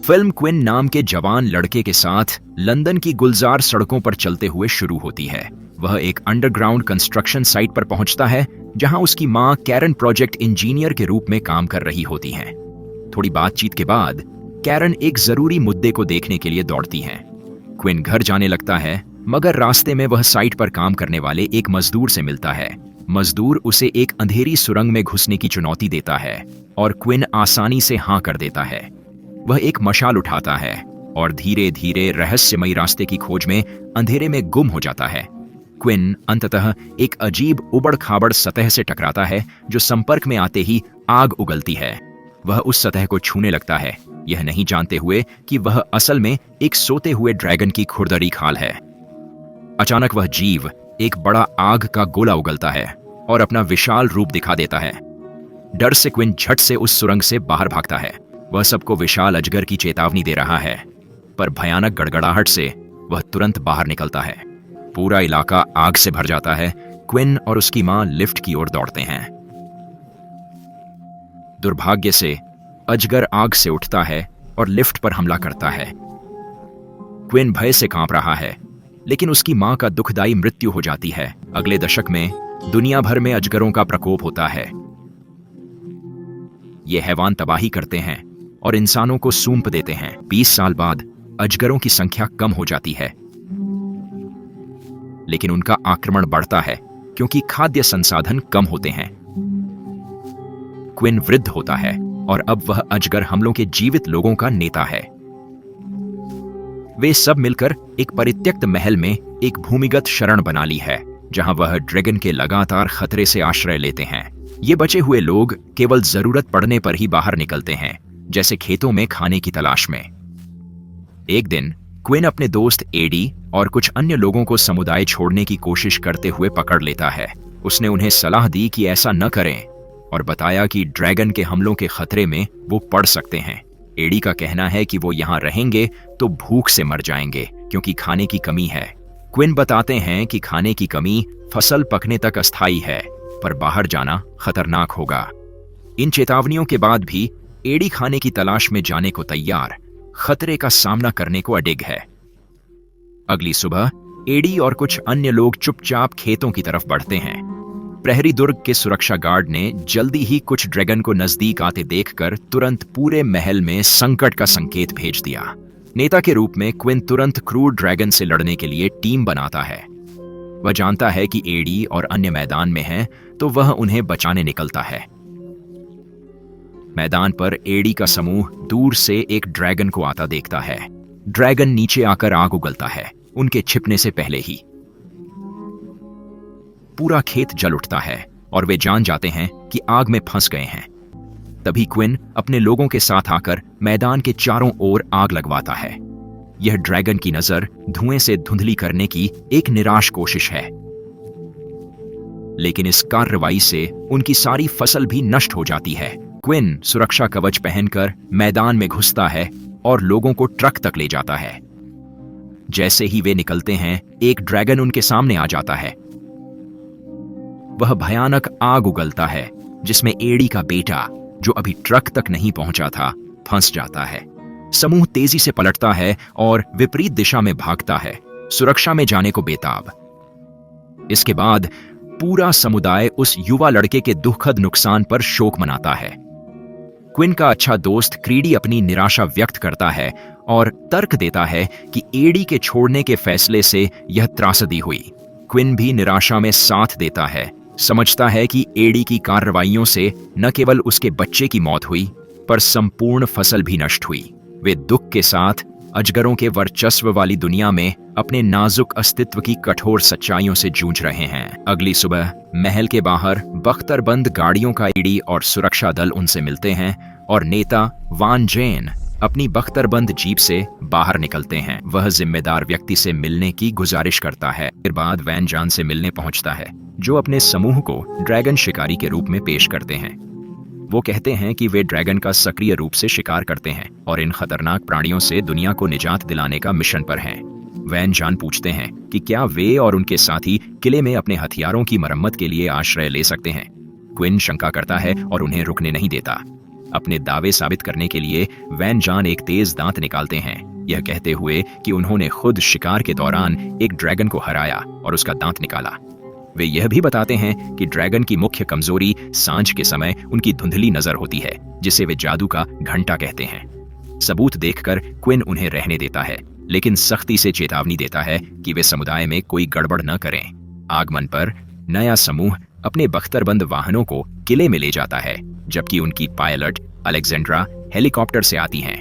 Film Quinn नाम के जवान लड़के के साथ लंदन की गुलजार सड़कों पर चलते हुए शुरू होती है। वह एक अंडरग्राउंड कंस्ट्रक्शन साइट पर पहुंचता है जहां उसकी मां कैरन प्रोजेक्ट इंजीनियर के रूप में काम कर रही होती हैं। थोड़ी बातचीत के बाद कैरन एक जरूरी मुद्दे को देखने के लिए दौड़ती हैं। क्विन घर जाने लगता है, मगर रास्ते में वह साइट पर काम करने वाले एक मजदूर से मिलता है। मजदूर उसे एक अंधेरी सुरंग में घुसने की चुनौती देता है और क्विन आसानी से हाँ कर देता है। वह एक मशाल उठाता है और धीरे धीरे रहस्यमयी रास्ते की खोज में अंधेरे में गुम हो जाता है। क्विन अंततः एक अजीब उबड़-खाबड़ सतह से टकराता है जो संपर्क में आते ही आग उगलती है। वह उस सतह को छूने लगता है, यह नहीं जानते हुए कि वह असल में एक सोते हुए ड्रैगन की खुरदरी खाल है। अचानक वह जीव एक बड़ा आग का गोला उगलता है और अपना विशाल रूप दिखा देता है। डर से क्विन झट से उस सुरंग से बाहर भागता है। वह सबको विशाल अजगर की चेतावनी दे रहा है, पर भयानक गड़गड़ाहट से वह तुरंत बाहर निकलता है। पूरा इलाका आग से भर जाता है। क्विन और उसकी मां लिफ्ट की ओर दौड़ते हैं। दुर्भाग्य से अजगर आग से उठता है और लिफ्ट पर हमला करता है। क्विन भय से कांप रहा है, लेकिन उसकी मां का दुखदाई मृत्यु हो जाती है। अगले दशक में दुनिया भर में अजगरों का प्रकोप होता है। ये हैवान तबाही करते हैं और इंसानों को सूंप देते हैं। 20 साल बाद अजगरों की संख्या कम हो जाती है, लेकिन उनका आक्रमण बढ़ता है क्योंकि खाद्य संसाधन कम होते हैं। क्विन वृद्ध होता है और अब वह अजगर हमलों के जीवित लोगों का नेता है। वे सब मिलकर एक परित्यक्त महल में एक भूमिगत शरण बना ली है, जहां वह ड्रैगन के लगातार खतरे से आश्रय लेते हैं। ये बचे हुए लोग केवल जरूरत पड़ने पर ही बाहर निकलते हैं, जैसे खेतों में खाने की तलाश में। एक दिन क्विन अपने दोस्त एडी और कुछ अन्य लोगों को समुदाय छोड़ने की कोशिश करते हुए पकड़ लेता है। उसने उन्हें सलाह दी कि ऐसा न करें और बताया कि ड्रैगन के हमलों के खतरे में वो पड़ सकते हैं। एडी का कहना है कि वो यहाँ रहेंगे तो भूख से मर जाएंगे क्योंकि खाने की कमी है। क्विन बताते हैं कि खाने की कमी फसल पकने तक अस्थायी है, पर बाहर जाना खतरनाक होगा। इन चेतावनियों के बाद भी एडी खाने की तलाश में जाने को तैयार, खतरे का सामना करने को अडिग है। अगली सुबह एडी और कुछ अन्य लोग चुपचाप खेतों की तरफ बढ़ते हैं। प्रहरी दुर्ग के सुरक्षा गार्ड ने जल्दी ही कुछ ड्रैगन को नजदीक आते देखकर तुरंत पूरे महल में संकट का संकेत भेज दिया। नेता के रूप में क्विन तुरंत क्रूर ड्रैगन से लड़ने के लिए टीम बनाता है। वह जानता है कि एडी और अन्य मैदान में हैं, तो वह उन्हें बचाने निकलता है। मैदान पर एडी का समूह दूर से एक ड्रैगन को आता देखता है। ड्रैगन नीचे आकर आग उगलता है, उनके छिपने से पहले ही। पूरा खेत जल उठता है और वे जान जाते हैं कि आग में फंस गए हैं। तभी क्विन अपने लोगों के साथ आकर मैदान के चारों ओर आग लगवाता है। यह ड्रैगन की नजर धुएं से धुंधली करने की एक निराश कोशिश है, लेकिन इस कार्रवाई से उनकी सारी फसल भी नष्ट हो जाती है। क्विन सुरक्षा कवच पहनकर मैदान में घुसता है और लोगों को ट्रक तक ले जाता है। जैसे ही वे निकलते हैं, एक ड्रैगन उनके सामने आ जाता है। वह भयानक आग उगलता है, जिसमें एडी का बेटा, जो अभी ट्रक तक नहीं पहुंचा था, फंस जाता है। समूह तेजी से पलटता है और विपरीत दिशा में भागता है, सुरक्षा में जाने को बेताब। इसके बाद पूरा समुदाय उस युवा लड़के के दुखद नुकसान पर शोक मनाता है। क्विन का अच्छा दोस्त क्रीडी अपनी निराशा व्यक्त करता है और तर्क देता है कि एडी के छोड़ने के फैसले से यह त्रासदी हुई। क्विन भी निराशा में साथ देता है, समझता है कि एडी की कार्रवाइयों से न केवल उसके बच्चे की मौत हुई, पर संपूर्ण फसल भी नष्ट हुई। वे दुख के साथ अजगरों के वर्चस्व वाली दुनिया में अपने नाजुक अस्तित्व की कठोर सच्चाइयों से जूझ रहे हैं। अगली सुबह महल के बाहर बख्तरबंद गाड़ियों का एडी और सुरक्षा दल उनसे मिलते हैं और नेता वान जेन अपनी बख्तरबंद जीप से बाहर निकलते हैं। वह जिम्मेदार व्यक्ति से मिलने की गुजारिश करता है। फिर बाद वैन जान से मिलने पहुंचता है, जो अपने समूह को ड्रैगन शिकारी के रूप में पेश करते हैं। वो कहते हैं कि वे ड्रैगन का सक्रिय रूप से शिकार करते हैं और इन खतरनाक प्राणियों से दुनिया को निजात दिलाने का मिशन पर हैं। वैन जान पूछते हैं कि क्या वे और उनके साथी किले में अपने हथियारों की मरम्मत के लिए आश्रय ले सकते हैं। क्विन शंका करता है और उन्हें रुकने नहीं देता। अपने दावे साबित करने के लिए वैन जान एक तेज दांत निकालते हैं, यह कहते हुए कि उन्होंने खुद शिकार के दौरान एक ड्रैगन को हराया और उसका दांत निकाला। वे यह भी बताते हैं कि ड्रैगन की मुख्य कमजोरी सांझ के समय उनकी धुंधली नजर होती है, जिसे वे जादू का घंटा कहते हैं। सबूत देखकर क्विन उन्हें रहने देता है, लेकिन सख्ती से चेतावनी देता है कि वे समुदाय में कोई गड़बड़ न करें। आगमन पर नया समूह अपने बख्तरबंद वाहनों को किले में ले जाता है, जबकि उनकी पायलट अलेक्जेंड्रा हेलीकॉप्टर से आती हैं।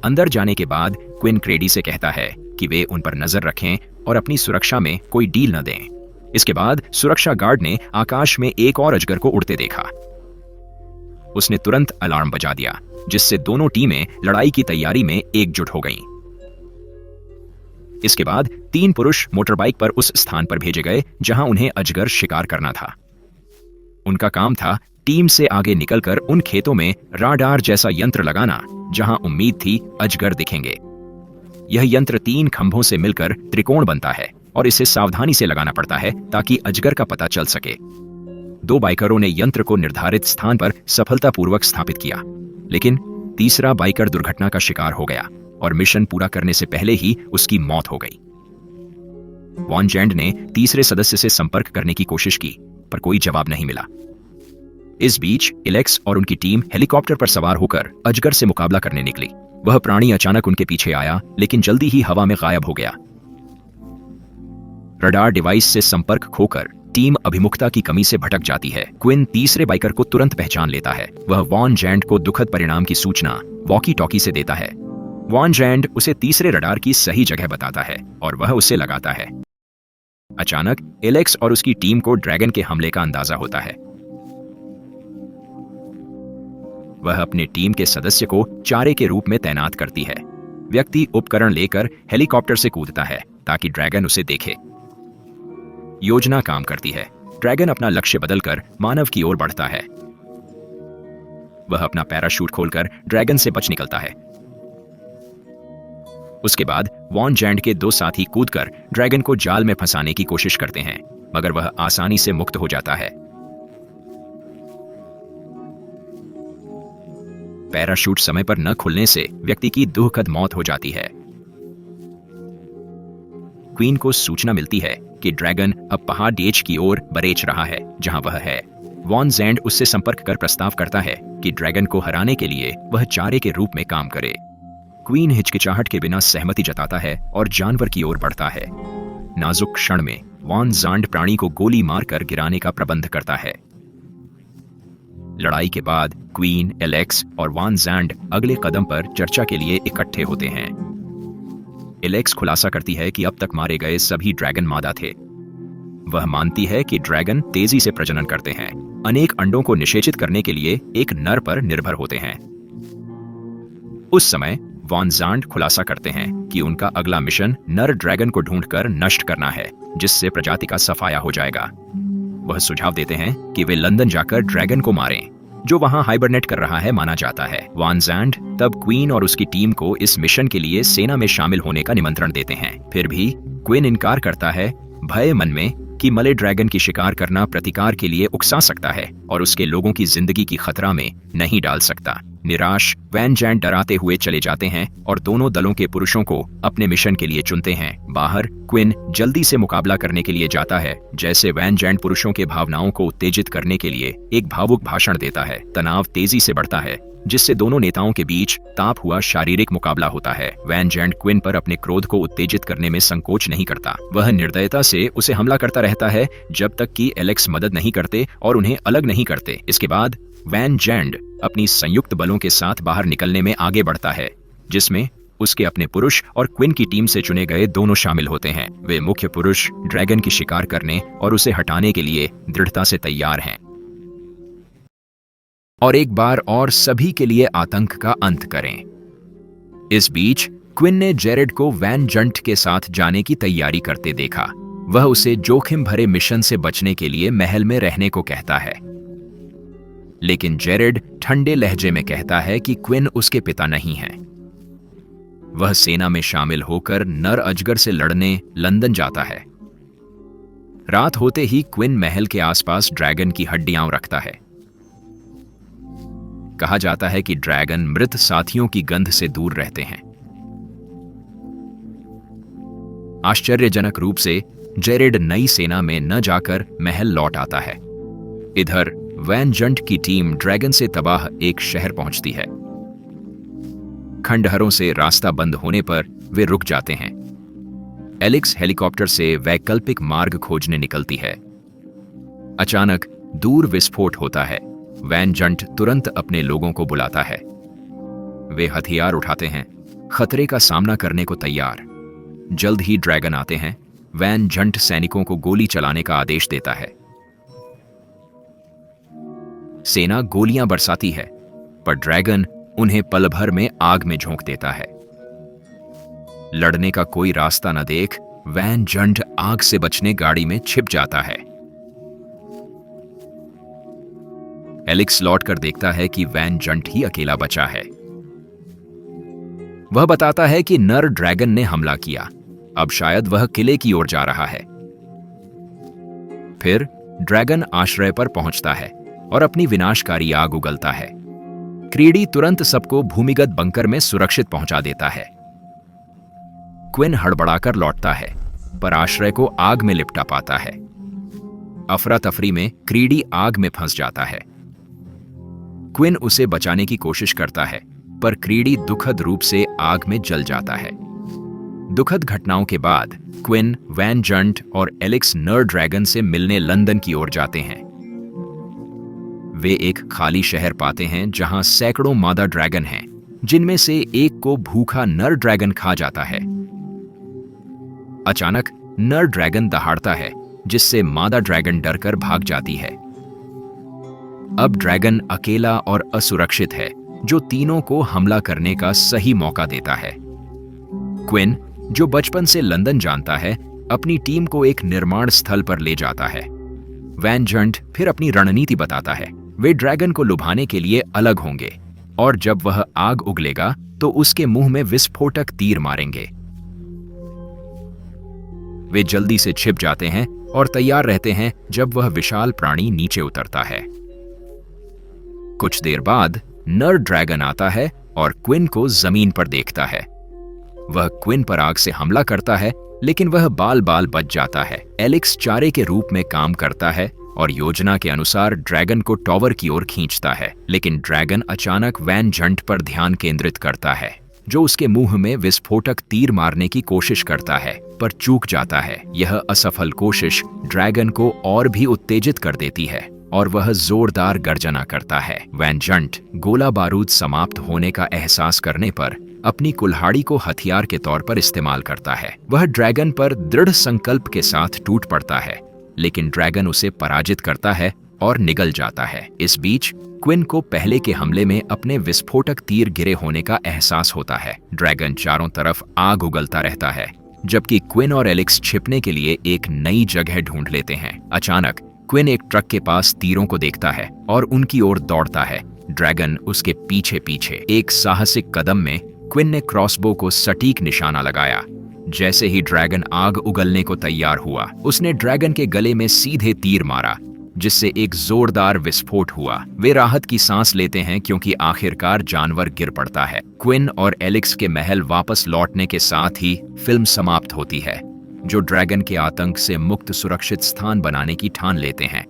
अंदर जाने के बाद क्विन क्रेडी से कहता है कि वे उन पर नजर रखें और अपनी सुरक्षा में कोई डील न दें। इसके बाद सुरक्षा गार्ड ने आकाश में एक और अजगर को उड़ते देखा। उसने तुरंत अलार्म बजा दिया, जिससे दोनों टीमें लड़ाई की तैयारी में एकजुट हो गईं। इसके बाद 3 पुरुष मोटरबाइक पर उस स्थान पर भेजे गए जहां उन्हें अजगर शिकार करना था। उनका काम था टीम से आगे निकलकर उन खेतों में राडार जैसा यंत्र लगाना जहां उम्मीद थी अजगर दिखेंगे। यह यंत्र 3 खंभों से मिलकर त्रिकोण बनता है और इसे सावधानी से लगाना पड़ता है ताकि अजगर का पता चल सके। 2 बाइकरों ने यंत्र को निर्धारित स्थान पर सफलतापूर्वक स्थापित किया, लेकिन तीसरा बाइकर दुर्घटना का शिकार हो गया और मिशन पूरा करने से पहले ही उसकी मौत हो गई। वॉन जैंड ने तीसरे सदस्य से संपर्क करने की कोशिश की, पर कोई जवाब नहीं मिला। इस बीच एलेक्स और उनकी टीम हेलीकॉप्टर पर सवार होकर अजगर से मुकाबला करने निकली। वह प्राणी अचानक उनके पीछे आया, लेकिन जल्दी ही हवा में गायब हो गया। रडार डिवाइस से संपर्क खोकर टीम अभिमुखता की कमी से भटक जाती है। क्विन तीसरे बाइकर को तुरंत पहचान लेता है। वह वॉन जैंड को दुखद परिणाम की सूचना वॉकी टॉकी से देता है। वॉन जैंड उसे तीसरे रडार की सही जगह बताता है और वह उसे लगाता है। अचानक एलेक्स और उसकी टीम को ड्रैगन के हमले का अंदाजा होता है। वह अपने टीम के सदस्य को चारे के रूप में तैनात करती है। व्यक्ति उपकरण लेकर हेलीकॉप्टर से कूदता है ताकि ड्रैगन उसे देखे। योजना काम करती है। ड्रैगन अपना लक्ष्य बदलकर मानव की ओर बढ़ता है। वह अपना पैराशूट खोलकर ड्रैगन से बच निकलता है। उसके बाद वॉन जैंड के 2 साथी कूदकर ड्रैगन को जाल में फंसाने की कोशिश करते हैं, मगर वह आसानी से मुक्त हो जाता है। पैराशूट समय पर न खुलने से व्यक्ति की दुखद मौत हो जाती है। क्वीन को सूचना मिलती है कि ड्रैगन अब पहाड़ एज की ओर बरेच रहा है जहां वह है। वॉन जैंड उससे संपर्क कर प्रस्ताव करता है कि ड्रैगन को हराने के लिए वह चारे के रूप में काम करे। क्वीन हिचकिचाहट के बिना सहमति जताता है और जानवर की ओर बढ़ता है। नाजुक क्षण में वॉन जैंड प्राणी को गोली मारकर गिराने का प्रबंध करता है। लड़ाई के बाद क्वीन, एलेक्स और वॉन जैंड अगले कदम पर चर्चा के लिए इकट्ठे होते हैं। एलेक्स खुलासा करती है कि अब तक मारे गए सभी ड्रैगन मादा थे। वह मानती है कि ड्रैगन तेजी से प्रजनन करते हैं, अनेक अंडों को निषेचित करने के लिए एक नर पर निर्भर होते हैं। उस समय वॉन जैंड खुलासा करते हैं कि उनका अगला मिशन नर ड्रैगन को ढूंढकर नष्ट करना है, जिससे प्रजाति का सफाया हो जाएगा। वह सुझाव देते हैं कि वे लंदन जाकर ड्रैगन को मारें, जो वहां हाइबरनेट कर रहा है माना जाता है। वॉन जैंड तब क्वीन और उसकी टीम को इस मिशन के लिए सेना में शामिल होने का निमंत्रण देते हैं। फिर भी क्वीन इनकार करता है, भय मन में कि मले ड्रैगन की शिकार करना प्रतिकार के लिए उकसा सकता है और उसके लोगों की जिंदगी की खतरा में नहीं डाल सकता। निराश वैन जैंड डराते हुए चले जाते हैं और दोनों दलों के पुरुषों को अपने मिशन के लिए चुनते हैं। बाहर क्विन जल्दी से मुकाबला करने के लिए जाता है, जैसे वैन जैंड पुरुषों के भावनाओं को उत्तेजित करने के लिए एक भावुक भाषण देता है। तनाव तेजी से बढ़ता है, जिससे दोनों नेताओं के बीच ताप हुआ शारीरिक मुकाबला होता है। वैन जैंड क्विन पर अपने क्रोध को उत्तेजित करने में संकोच नहीं करता। वह निर्दयता से उसे हमला करता रहता है जब तक कि एलेक्स मदद नहीं करते और उन्हें अलग नहीं करते। इसके बाद वैन जैंड अपनी संयुक्त बलों के साथ बाहर निकलने में आगे बढ़ता है, जिसमें उसके अपने पुरुष और क्विन की टीम से चुने गए दोनों शामिल होते हैं। वे मुख्य पुरुष ड्रैगन की शिकार करने और उसे हटाने के लिए दृढ़ता से तैयार हैं और एक बार और सभी के लिए आतंक का अंत करें। इस बीच क्विन ने जेरेड को वैन जंट के साथ जाने की तैयारी करते देखा। वह उसे जोखिम भरे मिशन से बचने के लिए महल में रहने को कहता है, लेकिन जेरेड ठंडे लहजे में कहता है कि क्विन उसके पिता नहीं है। वह सेना में शामिल होकर नर अजगर से लड़ने लंदन जाता है। रात होते ही क्विन महल के आसपास ड्रैगन की हड्डियां रखता है। कहा जाता है कि ड्रैगन मृत साथियों की गंध से दूर रहते हैं। आश्चर्यजनक रूप से जेरेड नई सेना में न जाकर महल लौट आता है। इधर वैन जंट की टीम ड्रैगन से तबाह एक शहर पहुंचती है। खंडहरों से रास्ता बंद होने पर वे रुक जाते हैं। एलिक्स हेलीकॉप्टर से वैकल्पिक मार्ग खोजने निकलती है। अचानक दूर विस्फोट होता है। वैन जंट तुरंत अपने लोगों को बुलाता है। वे हथियार उठाते हैं, खतरे का सामना करने को तैयार। जल्द ही ड्रैगन आते हैं। वैन जंट सैनिकों को गोली चलाने का आदेश देता है। सेना गोलियां बरसाती है, पर ड्रैगन उन्हें पल भर में आग में झोंक देता है। लड़ने का कोई रास्ता न देख वैन जंट आग से बचने गाड़ी में छिप जाता है। एलिक्स लौटकर देखता है कि वैन जंट ही अकेला बचा है। वह बताता है कि नर ड्रैगन ने हमला किया। अब शायद वह किले की ओर जा रहा है। फिर ड्रैगन आश्रय पर पहुंचता है और अपनी विनाशकारी आग उगलता है। क्रीडी तुरंत सबको भूमिगत बंकर में सुरक्षित पहुंचा देता है। क्विन हड़बड़ाकर लौटता है, पर आश्रय को आग में लिपटा पाता है। अफरा तफरी में क्रीडी आग में फंस जाता है। क्विन उसे बचाने की कोशिश करता है, पर क्रीडी दुखद रूप से आग में जल जाता है। दुखद घटनाओं के बाद क्विन, वैन जंट और एलिक्स नर ड्रैगन से मिलने लंदन की ओर जाते हैं। वे एक खाली शहर पाते हैं जहां सैकड़ों मादा ड्रैगन हैं, जिनमें से एक को भूखा नर ड्रैगन खा जाता है। अचानक नर ड्रैगन दहाड़ता है, जिससे मादा ड्रैगन डरकर भाग जाती है। अब ड्रैगन अकेला और असुरक्षित है, जो तीनों को हमला करने का सही मौका देता है। क्विन, जो बचपन से लंदन जानता है, अपनी टीम को एक निर्माण स्थल पर ले जाता है। वैन जंट फिर अपनी रणनीति बताता है। वे ड्रैगन को लुभाने के लिए अलग होंगे, और जब वह आग उगलेगा तो उसके मुंह में विस्फोटक तीर मारेंगे। वे जल्दी से छिप जाते हैं और तैयार रहते हैं जब वह विशाल प्राणी नीचे उतरता है। कुछ देर बाद नर ड्रैगन आता है और क्विन को जमीन पर देखता है। वह क्विन पर आग से हमला करता है, लेकिन वह बाल बाल बच जाता है। एलिक्स चारे के रूप में काम करता है और योजना के अनुसार ड्रैगन को टॉवर की ओर खींचता है, लेकिन ड्रैगन अचानक वैन जंट पर ध्यान केंद्रित करता है, जो उसके मुंह में विस्फोटक तीर मारने की कोशिश करता है, पर चूक जाता है। यह असफल कोशिश ड्रैगन को और भी उत्तेजित कर देती है और वह जोरदार गर्जना करता है। वैन जंट गोला बारूद समाप्त होने का एहसास करने पर अपनी कुल्हाड़ी को हथियार के तौर पर इस्तेमाल करता है। वह ड्रैगन पर दृढ़ संकल्प के साथ टूट पड़ता है, लेकिन ड्रैगन उसे पराजित करता है और निगल जाता है। इस बीच क्विन को पहले के हमले में अपने विस्फोटक तीर गिरे होने का एहसास होता है। ड्रैगन चारों तरफ आग उगलता रहता है, जबकि क्विन और एलिक्स छिपने के लिए एक नई जगह ढूंढ लेते हैं। अचानक क्विन एक ट्रक के पास तीरों को देखता है और उनकी ओर दौड़ता है। ड्रैगन उसके पीछे पीछे। एक साहसिक कदम में क्विन ने क्रॉसबो को सटीक निशाना लगाया। जैसे ही ड्रैगन आग उगलने को तैयार हुआ, उसने ड्रैगन के गले में सीधे तीर मारा, जिससे एक जोरदार विस्फोट हुआ। वे राहत की सांस लेते हैं क्योंकि आखिरकार जानवर गिर पड़ता है। क्विन और एलिक्स के महल वापस लौटने के साथ ही फिल्म समाप्त होती है, जो ड्रैगन के आतंक से मुक्त सुरक्षित स्थान बनाने की ठान लेते हैं।